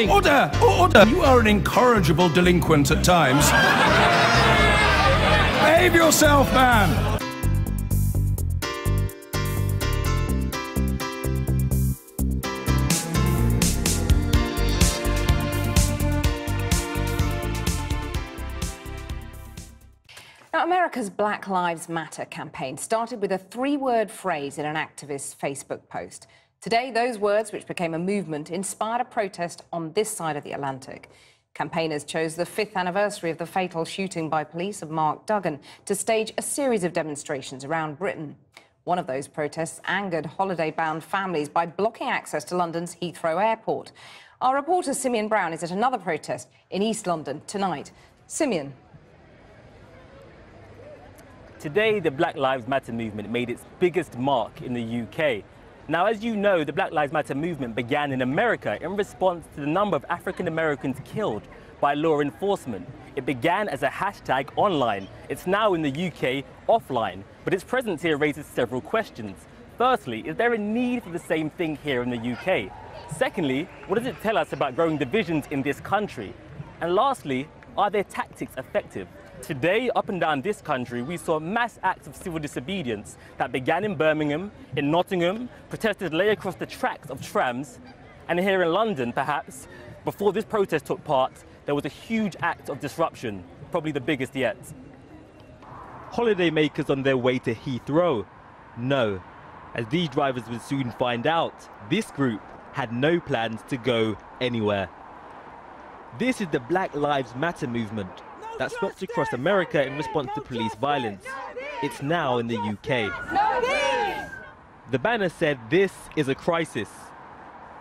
Order! Order! You are an incorrigible delinquent at times. Behave yourself, man! Now, America's Black Lives Matter campaign started with a three-word phrase in an activist's Facebook post. Today, those words, which became a movement, inspired a protest on this side of the Atlantic. Campaigners chose the 5th anniversary of the fatal shooting by police of Mark Duggan to stage a series of demonstrations around Britain. One of those protests angered holiday-bound families by blocking access to London's Heathrow Airport. Our reporter Simeon Brown is at another protest in East London tonight. Simeon. Today, the Black Lives Matter movement made its biggest mark in the UK. Now, as you know, the Black Lives Matter movement began in America in response to the number of African Americans killed by law enforcement. It began as a hashtag online. It's now in the UK offline, but its presence here raises several questions. Firstly, is there a need for the same thing here in the UK? Secondly, what does it tell us about growing divisions in this country? And lastly, are their tactics effective? Today, up and down this country, we saw mass acts of civil disobedience that began in Birmingham, in Nottingham, protesters lay across the tracks of trams, and here in London, perhaps, before this protest took part, there was a huge act of disruption, probably the biggest yet. Holidaymakers on their way to Heathrow? No, as these drivers would soon find out, this group had no plans to go anywhere. This is the Black Lives Matter movement that swept across America in response to police violence. It's now in the UK. The banner said, "This is a crisis,"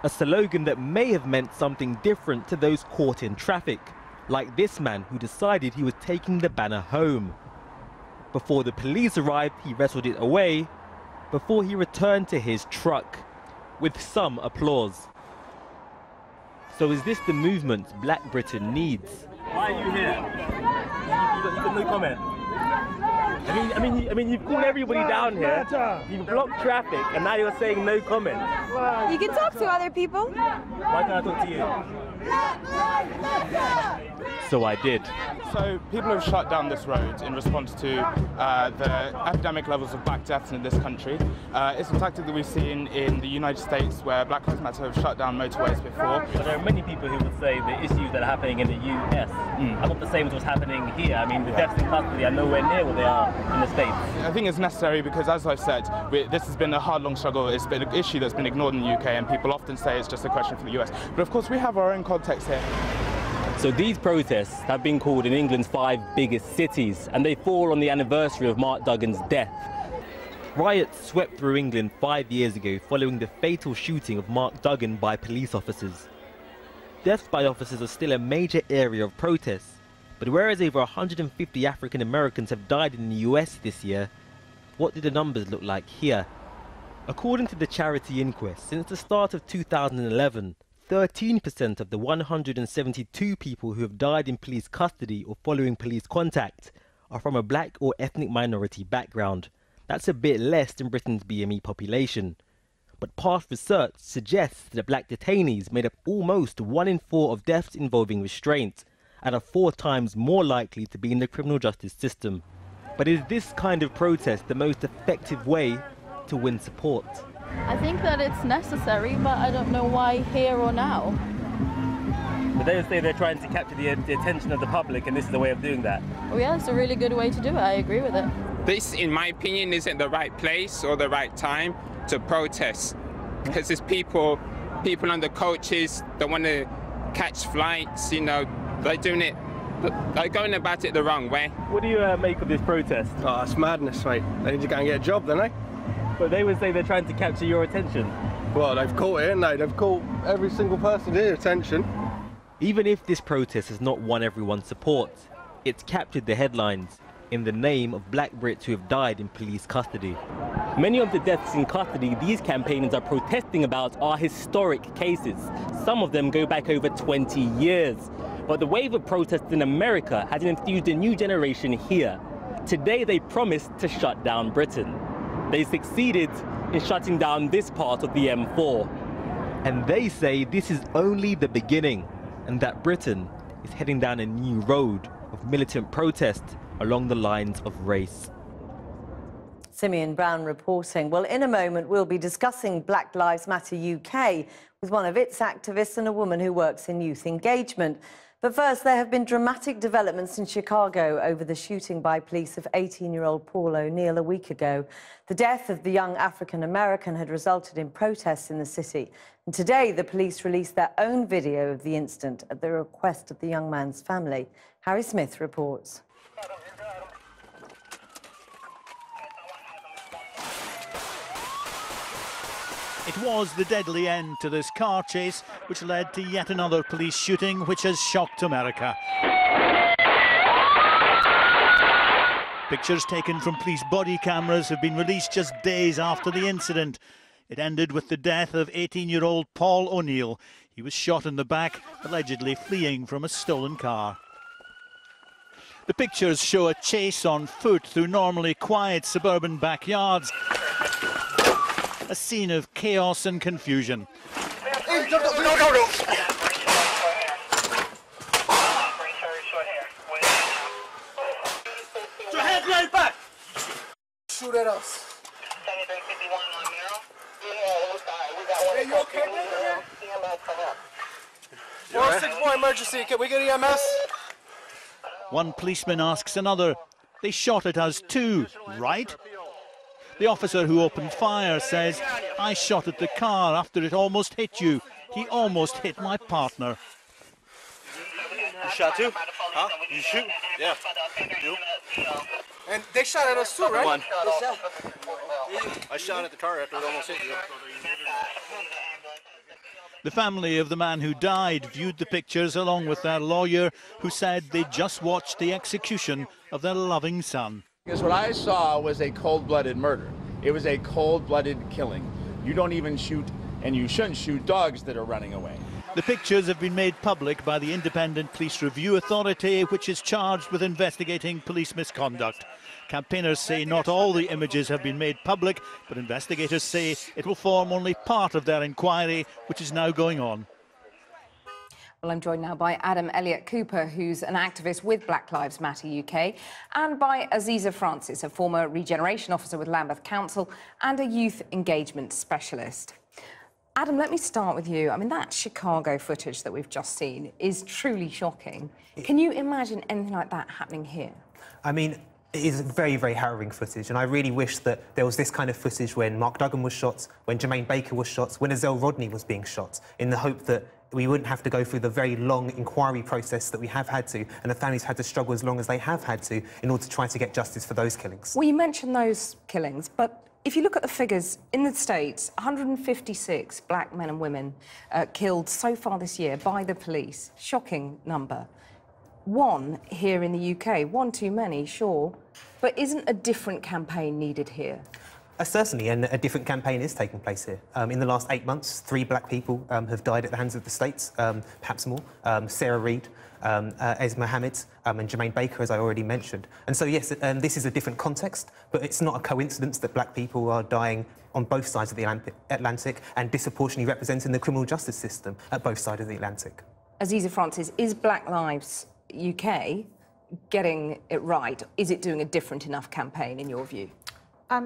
a slogan that may have meant something different to those caught in traffic, like this man who decided he was taking the banner home. Before the police arrived, he wrestled it away, before he returned to his truck, with some applause. So is this the movement Black Britain needs? Why are you here? You got no comment. I mean, you've called everybody down here. You've blocked traffic, and now you're saying no comment. You can talk to other people. Why can't I talk to you? So I did. So people have shut down this road in response to the epidemic levels of black deaths in this country. It's a tactic that we've seen in the United States, where Black Lives Matter have shut down motorways before. But there are many people who would say the issues that are happening in the US are not the same as what's happening here. I mean, the deaths in custody are nowhere near what they are in the States. I think it's necessary because, as I said, this has been a hard, long struggle. It's been an issue that's been ignored in the UK, and people often say it's just a question for the US. But of course, we have our own context here. So these protests have been called in England's 5 biggest cities, and they fall on the anniversary of Mark Duggan's death. Riots swept through England 5 years ago following the fatal shooting of Mark Duggan by police officers. Deaths by officers are still a major area of protest, but whereas over 150 African Americans have died in the US this year, what do the numbers look like here? According to the charity Inquest, since the start of 2011, 13% of the 172 people who have died in police custody or following police contact are from a black or ethnic minority background. That's a bit less than Britain's BME population. But past research suggests that black detainees made up almost 1 in 4 of deaths involving restraint, and are 4 times more likely to be in the criminal justice system. But is this kind of protest the most effective way to win support? I think that it's necessary, but I don't know why here or now. But they say they're trying to capture the attention of the public, and this is the way of doing that. Oh yeah, it's a really good way to do it. I agree with it. This, in my opinion, isn't the right place or the right time to protest, because there's people on the coaches that want to catch flights, you know, they're doing it, they're going about it the wrong way. What do you make of this protest? Oh, it's madness, mate. They need to go and get a job, don't they? But they would say they're trying to capture your attention. Well, they've caught it, haven't they? They've caught every single person here attention. Even if this protest has not won everyone's support, it's captured the headlines in the name of black Brits who have died in police custody. Many of the deaths in custody these campaigners are protesting about are historic cases. Some of them go back over 20 years. But the wave of protests in America has infused a new generation here. Today they promised to shut down Britain. They succeeded in shutting down this part of the M4. And they say this is only the beginning, and that Britain is heading down a new road of militant protest along the lines of race. Simeon Brown reporting. Well, in a moment, we'll be discussing Black Lives Matter UK with one of its activists and a woman who works in youth engagement. But first, there have been dramatic developments in Chicago over the shooting by police of 18-year-old Paul O'Neill a week ago. The death of the young African-American had resulted in protests in the city. And today, the police released their own video of the incident at the request of the young man's family. Harry Smith reports. It was the deadly end to this car chase, which led to yet another police shooting, which has shocked America. Pictures taken from police body cameras have been released just days after the incident. It ended with the death of 18-year-old Paul O'Neill. He was shot in the back, allegedly fleeing from a stolen car. The pictures show a chase on foot through normally quiet suburban backyards. A scene of chaos and confusion. Your hands behind back! Shoot at us. Hey, you okay, man? 464 emergency, can we get EMS? One policeman asks another, "They shot at us too, right?" The officer who opened fire says, "I shot at the car after it almost hit you. He almost hit my partner." You shot too? Huh? You shoot? Yeah. You? And they shot at us too, right? One. I shot at the car after it almost hit you. The family of the man who died viewed the pictures along with their lawyer, who said they just watched the execution of their loving son. Because what I saw was a cold-blooded murder. It was a cold-blooded killing. You don't even shoot, and you shouldn't shoot, dogs that are running away. The pictures have been made public by the Independent Police Review Authority, which is charged with investigating police misconduct. Campaigners say not all the images have been made public, but investigators say it will form only part of their inquiry, which is now going on. Well, I'm joined now by Adam Elliot-Cooper, who's an activist with Black Lives Matter UK, and by Aziza Francis, a former regeneration officer with Lambeth Council and a youth engagement specialist. Adam, let me start with you. I mean, that Chicago footage that we've just seen is truly shocking. Can you imagine anything like that happening here? I mean, it is very, very harrowing footage, and I really wish that there was this kind of footage when Mark Duggan was shot, when Jermaine Baker was shot, when Azelle Rodney was being shot, in the hope that we wouldn't have to go through the very long inquiry process that we have had to, and the families had to struggle as long as they have had to in order to try to get justice for those killings. Well, you mentioned those killings, but if you look at the figures, in the States, 156 black men and women killed so far this year by the police. Shocking number. One here in the UK, one too many, sure, but isn't a different campaign needed here? Certainly, and a different campaign is taking place here. In the last 8 months, 3 black people have died at the hands of the states, perhaps more. Sarah Reid, Ez Mohammed, and Jermaine Baker, as I already mentioned. And so, yes, this is a different context, but it's not a coincidence that black people are dying on both sides of the Atlantic and disproportionately representing the criminal justice system at both sides of the Atlantic. Aziza Francis, is Black Lives UK getting it right? Is it doing a different enough campaign, in your view?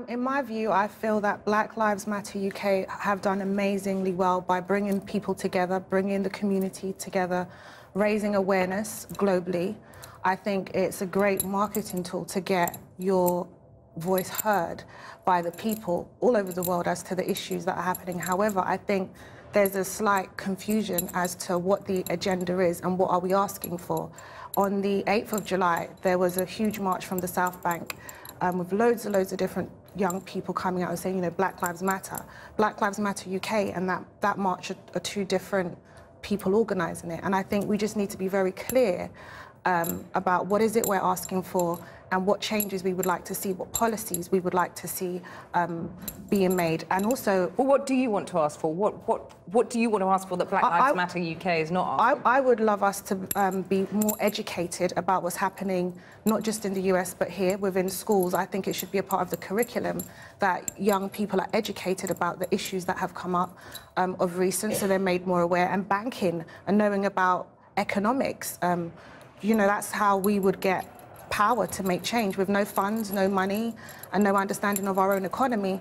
In my view, I feel that Black Lives Matter UK have done amazingly well by bringing people together, bringing the community together, raising awareness globally. I think it's a great marketing tool to get your voice heard by the people all over the world as to the issues that are happening. However, I think there's a slight confusion as to what the agenda is and what are we asking for. On the 8th of July, there was a huge march from the South Bank with loads and loads of different young people coming out and saying, you know, Black Lives Matter. Black Lives Matter UK and that march are two different people organising it. And I think we just need to be very clear about what is it we're asking for and what changes we would like to see, what policies we would like to see being made. And also... Well, what do you want to ask for? What do you want to ask for that Black Lives Matter UK is not asking? I would love us to be more educated about what's happening, not just in the US, but here within schools. I think it should be a part of the curriculum that young people are educated about the issues that have come up of recent, so they're made more aware. And banking and knowing about economics. You know, that's how we would get power to make change. With no funds, no money, and no understanding of our own economy,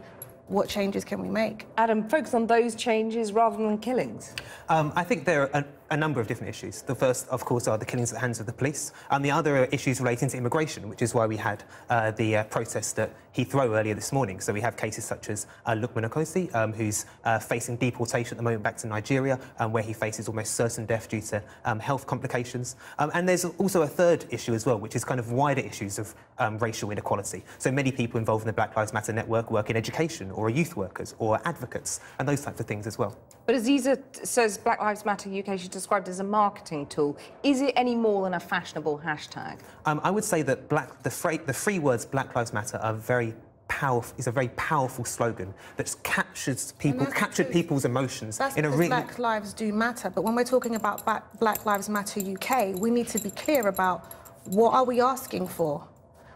what changes can we make? Adam, focus on those changes rather than killings. I think there are a number of different issues. The first, of course, are the killings at the hands of the police. And the other are issues relating to immigration, which is why we had the protest at Heathrow earlier this morning. So we have cases such as Lukman Okosi, who's facing deportation at the moment back to Nigeria, where he faces almost certain death due to health complications. And there's also a third issue as well, which is kind of wider issues of racial inequality. So many people involved in the Black Lives Matter network work in education, or are youth workers, or advocates, and those types of things as well. But Aziza says Black Lives Matter UK should described as a marketing tool. Is it any more than a fashionable hashtag? I would say that the three words Black Lives Matter are very powerful. Is a very powerful slogan that captures people, captured people's emotions. That's in a because really... Black lives do matter. But when we're talking about Black Lives Matter UK, we need to be clear about what are we asking for.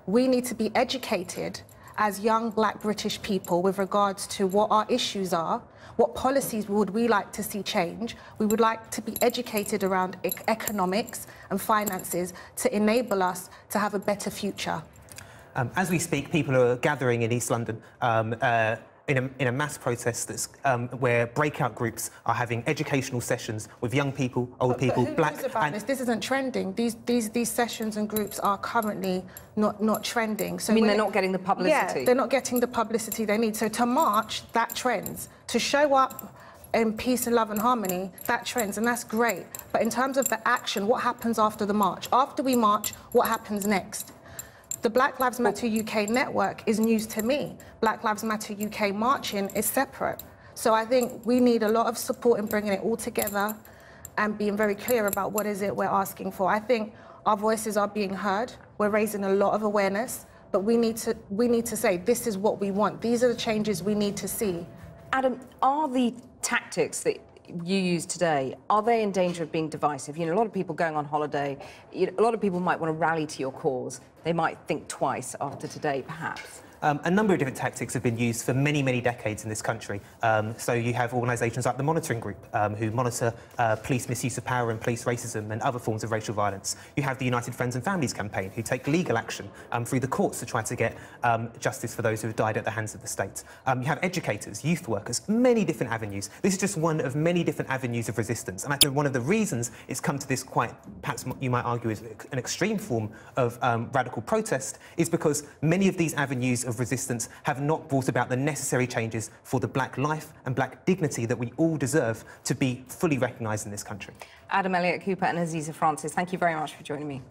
We need to be educated as young Black British people with regards to what our issues are. What policies would we like to see change? We would like to be educated around economics and finances to enable us to have a better future. As we speak, people are gathering in East London in a mass protest that's, where breakout groups are having educational sessions with young people, old people, Black... Who knows about this? This isn't trending. These sessions and groups are currently not trending. So I mean, they're not getting the publicity? Yeah, they're not getting the publicity they need. So to march, that trends. To show up in peace and love and harmony, that trends, and that's great. But in terms of the action, what happens after the march? After we march, what happens next? The Black Lives Matter UK network is news to me. Black Lives Matter UK marching is separate. So I think we need a lot of support in bringing it all together and being very clear about what is it we're asking for. I think our voices are being heard. We're raising a lot of awareness, but we need to say, this is what we want. These are the changes we need to see. Adam, are the tactics that you use today, are they in danger of being divisive? You know, a lot of people going on holiday, a lot of people might want to rally to your cause. They might think twice after today, perhaps. A number of different tactics have been used for many, many decades in this country. So you have organisations like the Monitoring Group, who monitor police misuse of power and police racism and other forms of racial violence. You have the United Friends and Families campaign, who take legal action through the courts to try to get justice for those who have died at the hands of the state. You have educators, youth workers, many different avenues. This is just one of many different avenues of resistance. And I think one of the reasons it's come to this quite, perhaps you might argue, is an extreme form of radical protest, is because many of these avenues of resistance have not brought about the necessary changes for the Black life and Black dignity that we all deserve to be fully recognised in this country. Adam Elliot-Cooper and Aziza Francis, thank you very much for joining me.